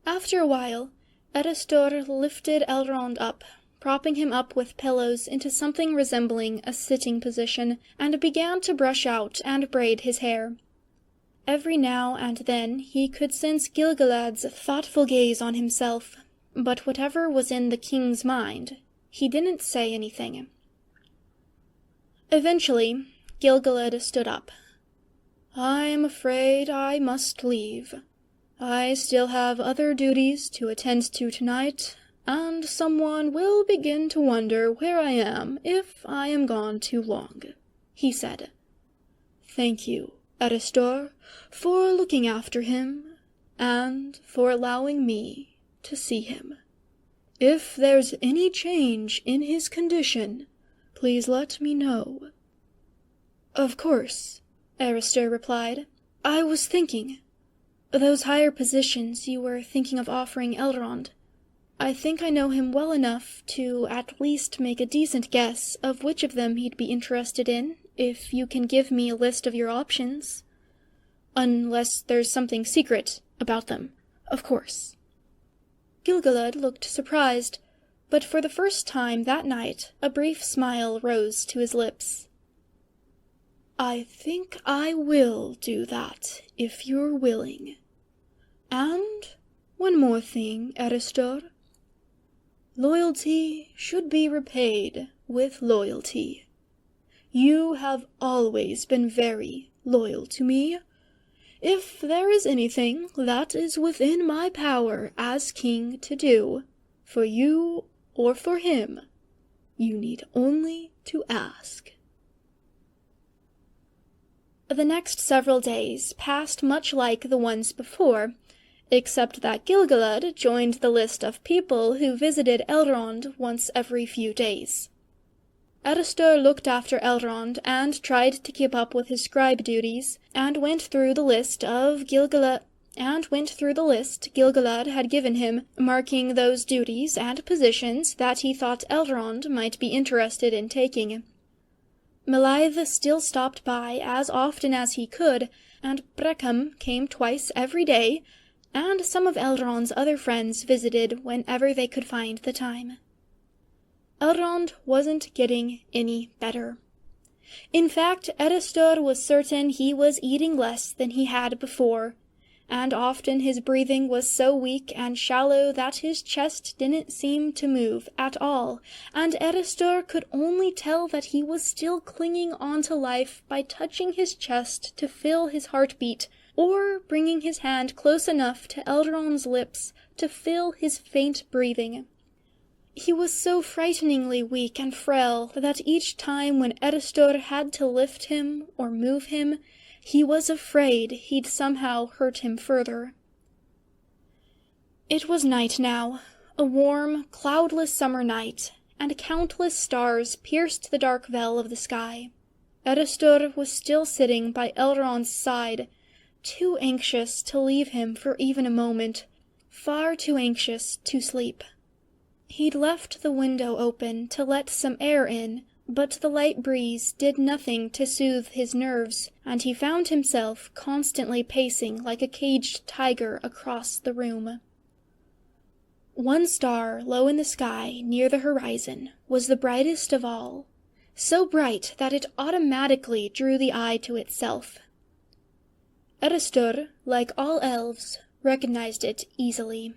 After a while, Eristor lifted Elrond up, propping him up with pillows into something resembling a sitting position, and began to brush out and braid his hair. Every now and then he could sense Gilgalad's thoughtful gaze on himself, but whatever was in the king's mind, he didn't say anything. Eventually, Gilgalad stood up. "I am afraid I must leave. I still have other duties to attend to tonight, and someone will begin to wonder where I am if I am gone too long," he said. "Thank you, Eristor, for looking after him, and for allowing me to see him. If there's any change in his condition, please let me know." "Of course," Arister replied. "I was thinking. Those higher positions you were thinking of offering Elrond. I think I know him well enough to at least make a decent guess of which of them he'd be interested in, if you can give me a list of your options. Unless there's something secret about them, of course." Gilgalad looked surprised, but for the first time that night a brief smile rose to his lips. "I think I will do that, if you're willing. And one more thing, Eristor. Loyalty should be repaid with loyalty. You have always been very loyal to me. If there is anything that is within my power as king to do, for you or for him, you need only to ask." The next several days passed much like the ones before, except that Gilgalad joined the list of people who visited Elrond once every few days. Eristor looked after Elrond and tried to keep up with his scribe duties, and went through the list Gilgalad had given him, marking those duties and positions that he thought Elrond might be interested in taking. Melaithe still stopped by as often as he could, and Breckham came twice every day, and some of Elrond's other friends visited whenever they could find the time. Elrond wasn't getting any better. In fact, Eristor was certain he was eating less than he had before, and often his breathing was so weak and shallow that his chest didn't seem to move at all, and Eristor could only tell that he was still clinging on to life by touching his chest to feel his heartbeat, or bringing his hand close enough to Elrond's lips to feel his faint breathing. He was so frighteningly weak and frail that each time when Eristor had to lift him or move him, he was afraid he'd somehow hurt him further. It was night now, a warm, cloudless summer night, and countless stars pierced the dark veil of the sky. Eristor was still sitting by Elrond's side, too anxious to leave him for even a moment, far too anxious to sleep. He'd left the window open to let some air in, but the light breeze did nothing to soothe his nerves, and he found himself constantly pacing like a caged tiger across the room. One star low in the sky near the horizon was the brightest of all, so bright that it automatically drew the eye to itself. Eristur, like all elves, recognized it easily.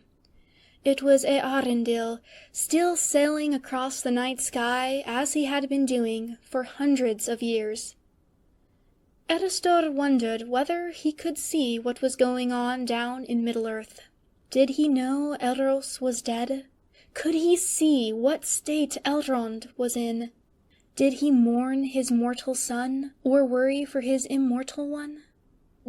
It was Erdariel, still sailing across the night sky as he had been doing for hundreds of years. Eristur wondered whether he could see what was going on down in Middle-earth. Did he know Elros was dead? Could he see what state Elrond was in? Did he mourn his mortal son, or worry for his immortal one?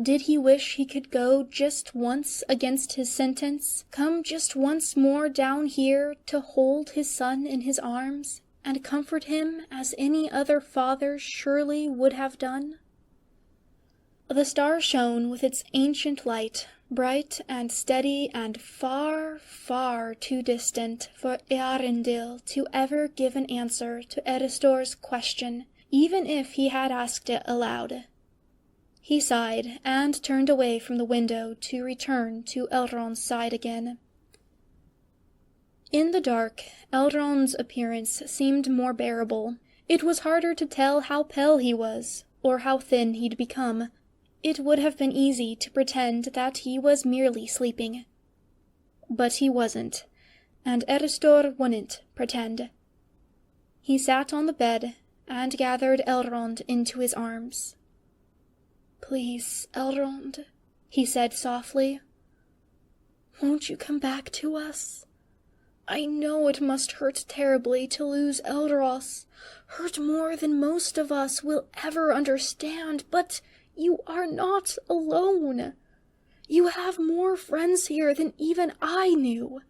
Did he wish he could go just once against his sentence, come just once more down here to hold his son in his arms, and comfort him as any other father surely would have done? The star shone with its ancient light, bright and steady and far, far too distant for Eärendil to ever give an answer to Eristur's question, even if he had asked it aloud. He sighed and turned away from the window to return to Elrond's side again. In the dark, Elrond's appearance seemed more bearable. It was harder to tell how pale he was, or how thin he'd become. It would have been easy to pretend that he was merely sleeping. But he wasn't, and Eristur wouldn't pretend. He sat on the bed and gathered Elrond into his arms. "Please, Elrond," he said softly. "Won't you come back to us? I know it must hurt terribly to lose Elros, hurt more than most of us will ever understand, but you are not alone. You have more friends here than even I knew.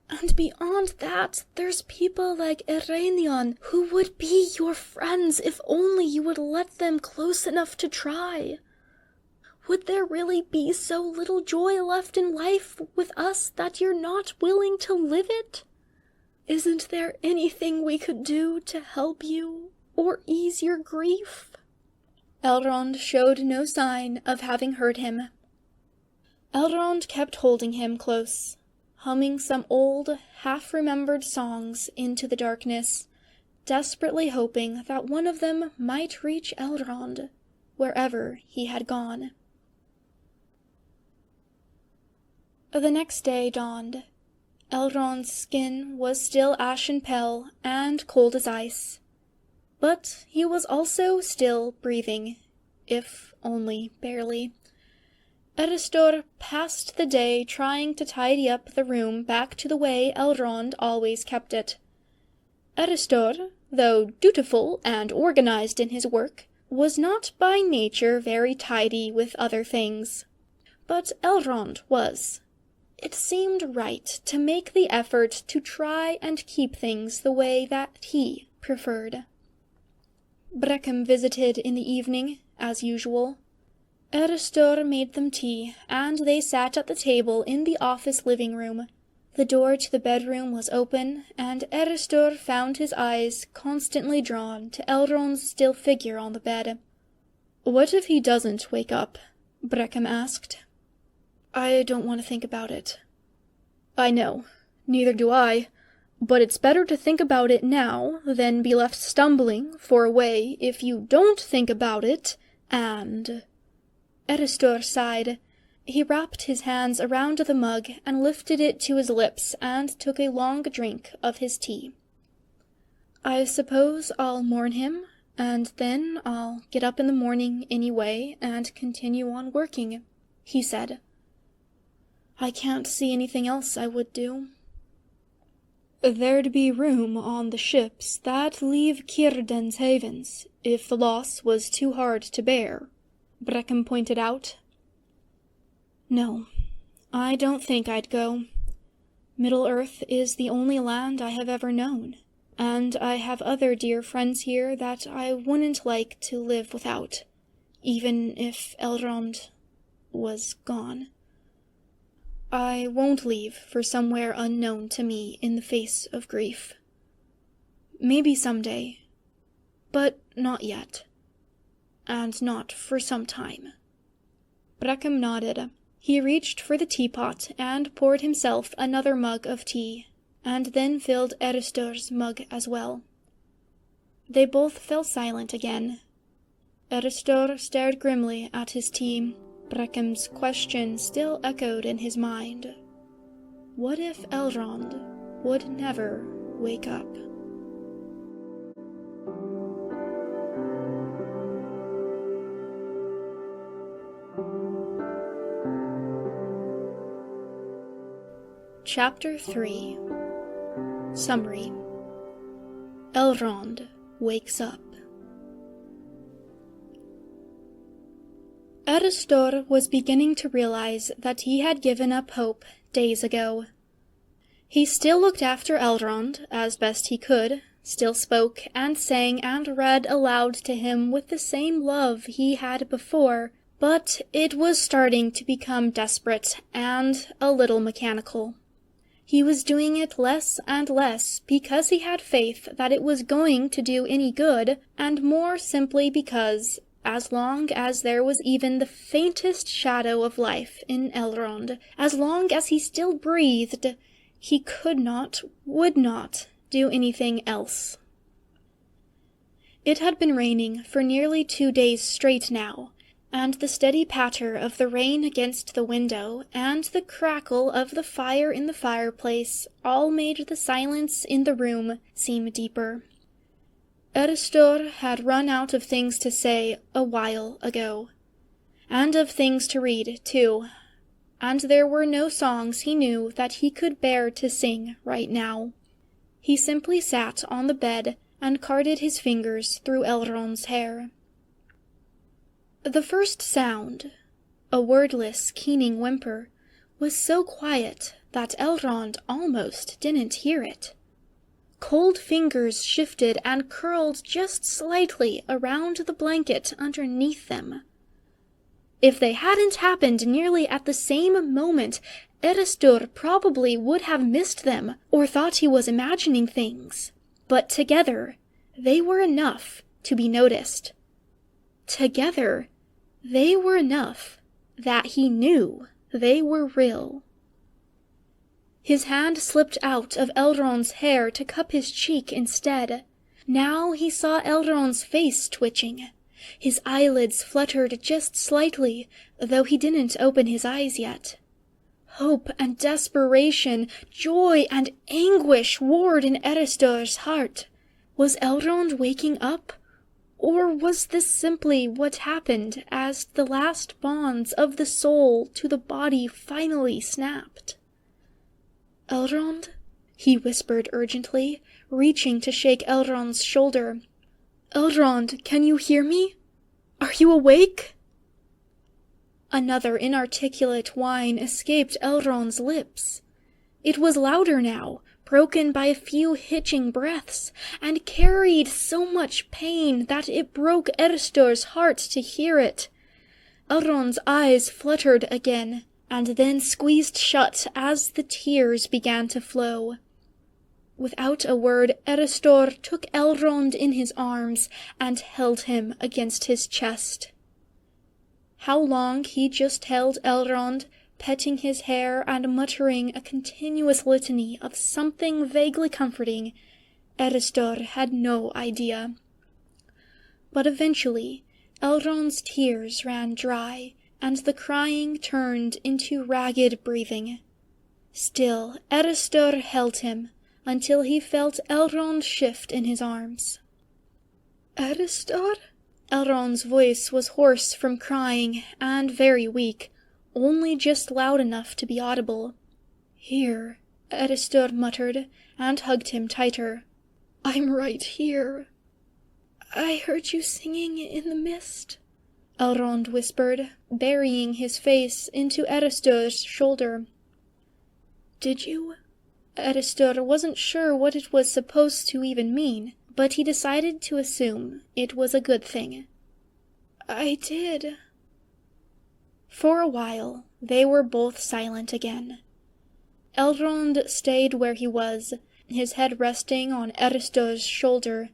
And beyond that, there's people like Eärenion who would be your friends if only you would let them close enough to try. Would there really be so little joy left in life with us that you're not willing to live it? Isn't there anything we could do to help you, or ease your grief?" Elrond showed no sign of having heard him. Elrond kept holding him close, humming some old, half-remembered songs into the darkness, desperately hoping that one of them might reach Elrond, wherever he had gone. The next day dawned. Elrond's skin was still ashen pale and cold as ice. But he was also still breathing, if only barely. Eristur passed the day trying to tidy up the room back to the way Elrond always kept it. Eristur, though dutiful and organized in his work, was not by nature very tidy with other things. But Elrond was. It seemed right to make the effort to try and keep things the way that he preferred. Breckum visited in the evening, as usual. Eristur made them tea, and they sat at the table in the office living room. The door to the bedroom was open, and Eristur found his eyes constantly drawn to Elrond's still figure on the bed. "What if he doesn't wake up?" Breckum asked. "I don't want to think about it." "I know. Neither do I. But it's better to think about it now than be left stumbling for a way if you don't think about it, and—" Eristur sighed. He wrapped his hands around the mug and lifted it to his lips and took a long drink of his tea. "I suppose I'll mourn him, and then I'll get up in the morning anyway and continue on working," he said. "I can't see anything else I would do." "There'd be room on the ships that leave Círdan's havens, if the loss was too hard to bear," Breckum pointed out. "No, I don't think I'd go. Middle-earth is the only land I have ever known, and I have other dear friends here that I wouldn't like to live without, even if Elrond was gone. I won't leave for somewhere unknown to me in the face of grief. Maybe someday, but not yet, and not for some time." Breckum nodded. He reached for the teapot and poured himself another mug of tea, and then filled Eristor's mug as well. They both fell silent again. Eristor stared grimly at his tea. Breckham's question still echoed in his mind. What if Elrond would never wake up? Chapter 3. Summary. Elrond wakes up. Eristor was beginning to realize that he had given up hope days ago. He still looked after Elrond as best he could, still spoke and sang and read aloud to him with the same love he had before, but it was starting to become desperate and a little mechanical. He was doing it less and less because he had faith that it was going to do any good, and more simply because, as long as there was even the faintest shadow of life in Elrond, as long as he still breathed, he could not, would not, do anything else. It had been raining for nearly 2 days straight now, and the steady patter of the rain against the window and the crackle of the fire in the fireplace all made the silence in the room seem deeper. Eristor had run out of things to say a while ago, and of things to read, too, and there were no songs he knew that he could bear to sing right now. He simply sat on the bed and carded his fingers through Elrond's hair. The first sound, a wordless, keening whimper, was so quiet that Elrond almost didn't hear it. Cold fingers shifted and curled just slightly around the blanket underneath them. If they hadn't happened nearly at the same moment, Eristor probably would have missed them or thought he was imagining things. But together, they were enough to be noticed. Together, they were enough that he knew they were real. His hand slipped out of Elrond's hair to cup his cheek instead. Now he saw Elrond's face twitching. His eyelids fluttered just slightly, though he didn't open his eyes yet. Hope and desperation, joy and anguish warred in Eristor's heart. Was Elrond waking up? Or was this simply what happened as the last bonds of the soul to the body finally snapped? "Elrond?" he whispered urgently, reaching to shake Elrond's shoulder. "Elrond, can you hear me? Are you awake?" Another inarticulate whine escaped Elrond's lips. It was louder now, broken by a few hitching breaths, and carried so much pain that it broke Eristor's heart to hear it. Elrond's eyes fluttered again, and then squeezed shut as the tears began to flow. Without a word, Eristor took Elrond in his arms and held him against his chest. How long he just held Elrond, petting his hair and muttering a continuous litany of something vaguely comforting, Eristor had no idea. But eventually, Elrond's tears ran dry, and the crying turned into ragged breathing. Still, Eristor held him, until he felt Elrond shift in his arms. "Eristor?" Elrond's voice was hoarse from crying, and very weak, only just loud enough to be audible. "Here," Eristor muttered, and hugged him tighter. "I'm right here." "I heard you singing in the mist," Elrond whispered, burying his face into Eristor's shoulder. "Did you?" Eristor wasn't sure what it was supposed to even mean, but he decided to assume it was a good thing. "I did." For a while, they were both silent again. Elrond stayed where he was, his head resting on Eristor's shoulder.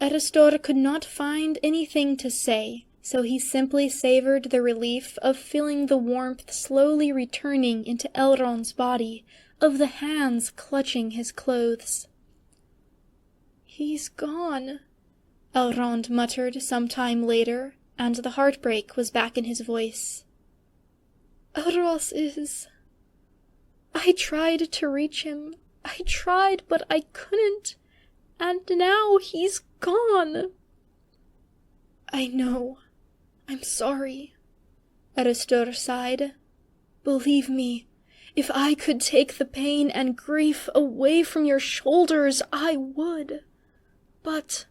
Eristor could not find anything to say, so he simply savored the relief of feeling the warmth slowly returning into Elrond's body of the hands clutching his clothes. "He's gone," Elrond muttered some time later, and the heartbreak was back in his voice. "Elros is... I tried to reach him. I tried, but I couldn't. And now he's gone." "I know. I'm sorry," Eristor sighed. "Believe me, if I could take the pain and grief away from your shoulders, I would. But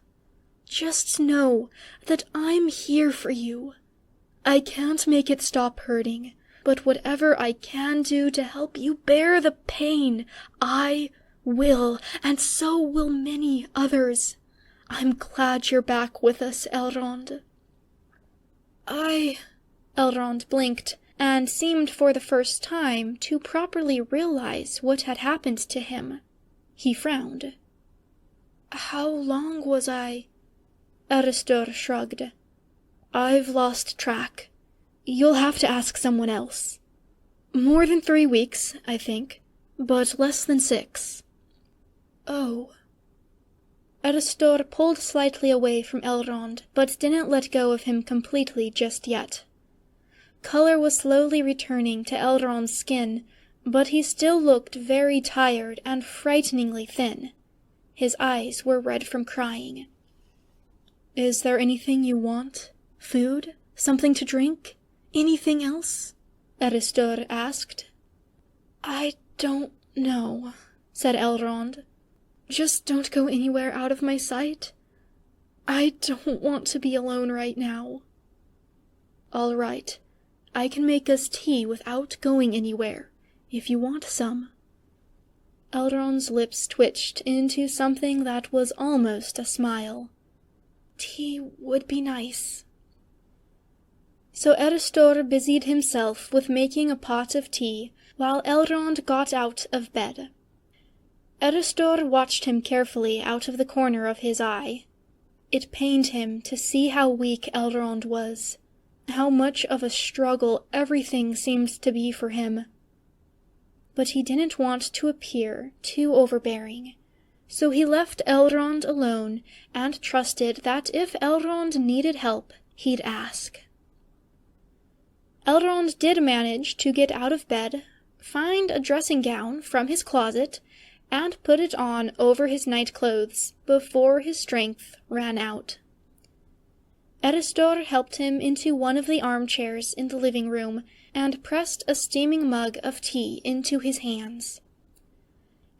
just know that I'm here for you. I can't make it stop hurting, but whatever I can do to help you bear the pain, I will, and so will many others. I'm glad you're back with us, Elrond." Elrond blinked, and seemed for the first time to properly realize what had happened to him. He frowned. "How long was I?" Eristor shrugged. "I've lost track. You'll have to ask someone else. More than 3 weeks, I think, but less than 6. "Oh." Eristor pulled slightly away from Elrond, but didn't let go of him completely just yet. Color was slowly returning to Elrond's skin, but he still looked very tired and frighteningly thin. His eyes were red from crying. "Is there anything you want? Food? Something to drink? Anything else?" Eristor asked. "I don't know," said Elrond. "Just don't go anywhere out of my sight. I don't want to be alone right now." "All right. I can make us tea without going anywhere, if you want some." Elrond's lips twitched into something that was almost a smile. "Tea would be nice." So Eristor busied himself with making a pot of tea while Elrond got out of bed. Eristor watched him carefully out of the corner of his eye. It pained him to see how weak Elrond was, how much of a struggle everything seemed to be for him. But he didn't want to appear too overbearing, so he left Elrond alone and trusted that if Elrond needed help, he'd ask. Elrond did manage to get out of bed, find a dressing gown from his closet, and put it on over his night clothes before his strength ran out. Eristor helped him into one of the armchairs in the living room and pressed a steaming mug of tea into his hands.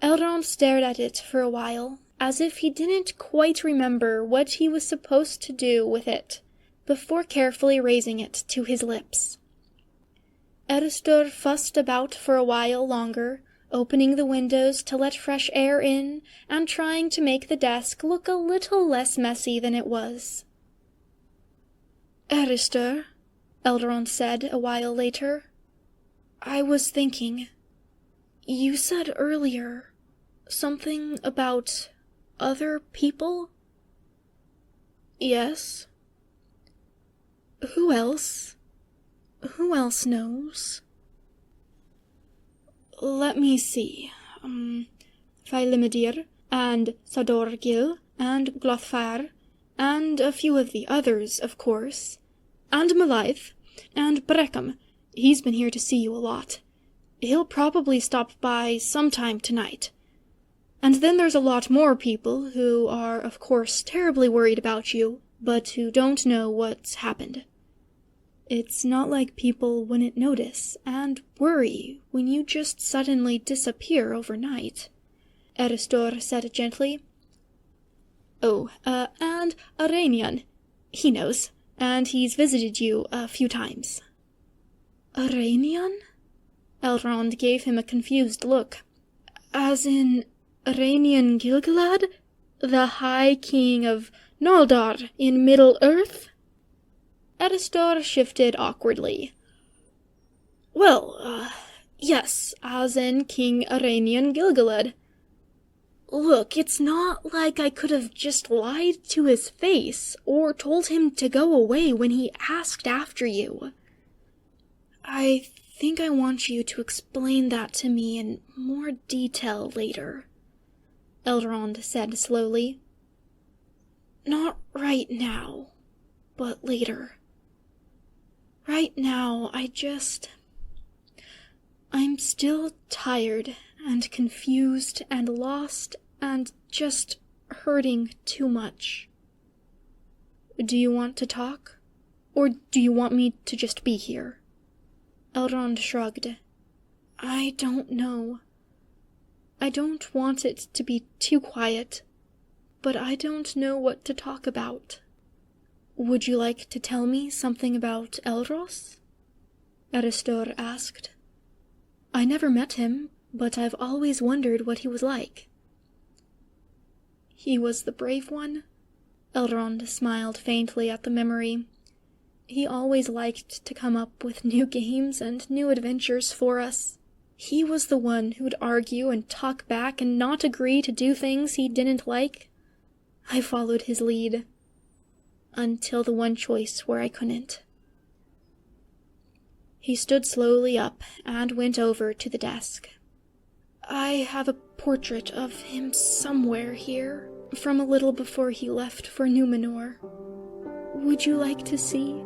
Elrond stared at it for a while, as if he didn't quite remember what he was supposed to do with it, before carefully raising it to his lips. Eristor fussed about for a while longer, opening the windows to let fresh air in and trying to make the desk look a little less messy than it was. "Eristor," Elrond said a while later, "I was thinking. You said earlier something about other people?" "Yes." "Who else? Who else knows?" "Let me see. Faelimidir, and Sadorgil, and Glothfar, and a few of the others, of course. And Malaith, and Breckham. He's been here to see you a lot. He'll probably stop by sometime tonight. And then there's a lot more people who are, of course, terribly worried about you, but who don't know what's happened. It's not like people wouldn't notice and worry when you just suddenly disappear overnight," Eristor said gently. And Aranian. He knows, and he's visited you a few times." "Aranian?" Elrond gave him a confused look. "As in Aranian Gilgalad, the High King of Noldor in Middle-earth?" Eristor shifted awkwardly. "Well, yes, as in King Aranian Gilgalad. Look, it's not like I could have just lied to his face or told him to go away when he asked after you. I think I want you to explain that to me in more detail later, Elrond said slowly. Not right now, but later. Right now, I'm still tired and confused and lost and just hurting too much. Do you want to talk? Or do you want me to just be here? Elrond shrugged. I don't know. I don't want it to be too quiet, but I don't know what to talk about. Would you like to tell me something about Elros? Eristor asked. I never met him, but I've always wondered what he was like. He was the brave one? Elrond smiled faintly at the memory. He always liked to come up with new games and new adventures for us. He was the one who would argue and talk back and not agree to do things he didn't like. I followed his lead. Until the one choice where I couldn't. He stood slowly up and went over to the desk. I have a portrait of him somewhere here, from a little before he left for Numenor. Would you like to see?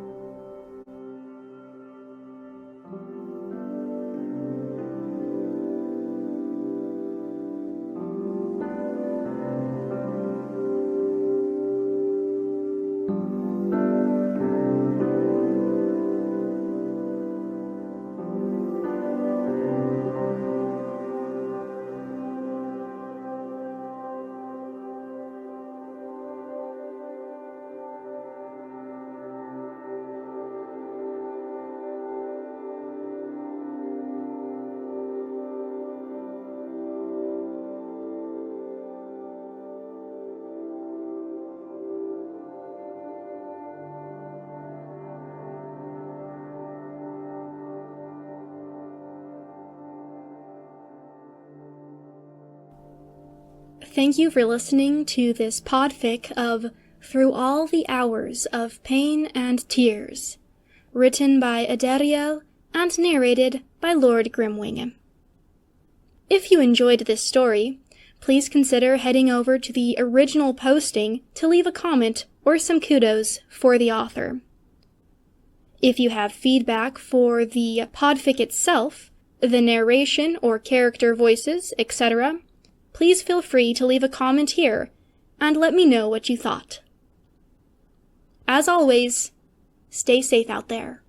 Thank you for listening to this podfic of Through All the Hours of Pain and Tears, written by Erdariel and narrated by Lord Grimwing. If you enjoyed this story, please consider heading over to the original posting to leave a comment or some kudos for the author. If you have feedback for the podfic itself, the narration or character voices, etc., please feel free to leave a comment here and let me know what you thought. As always, stay safe out there.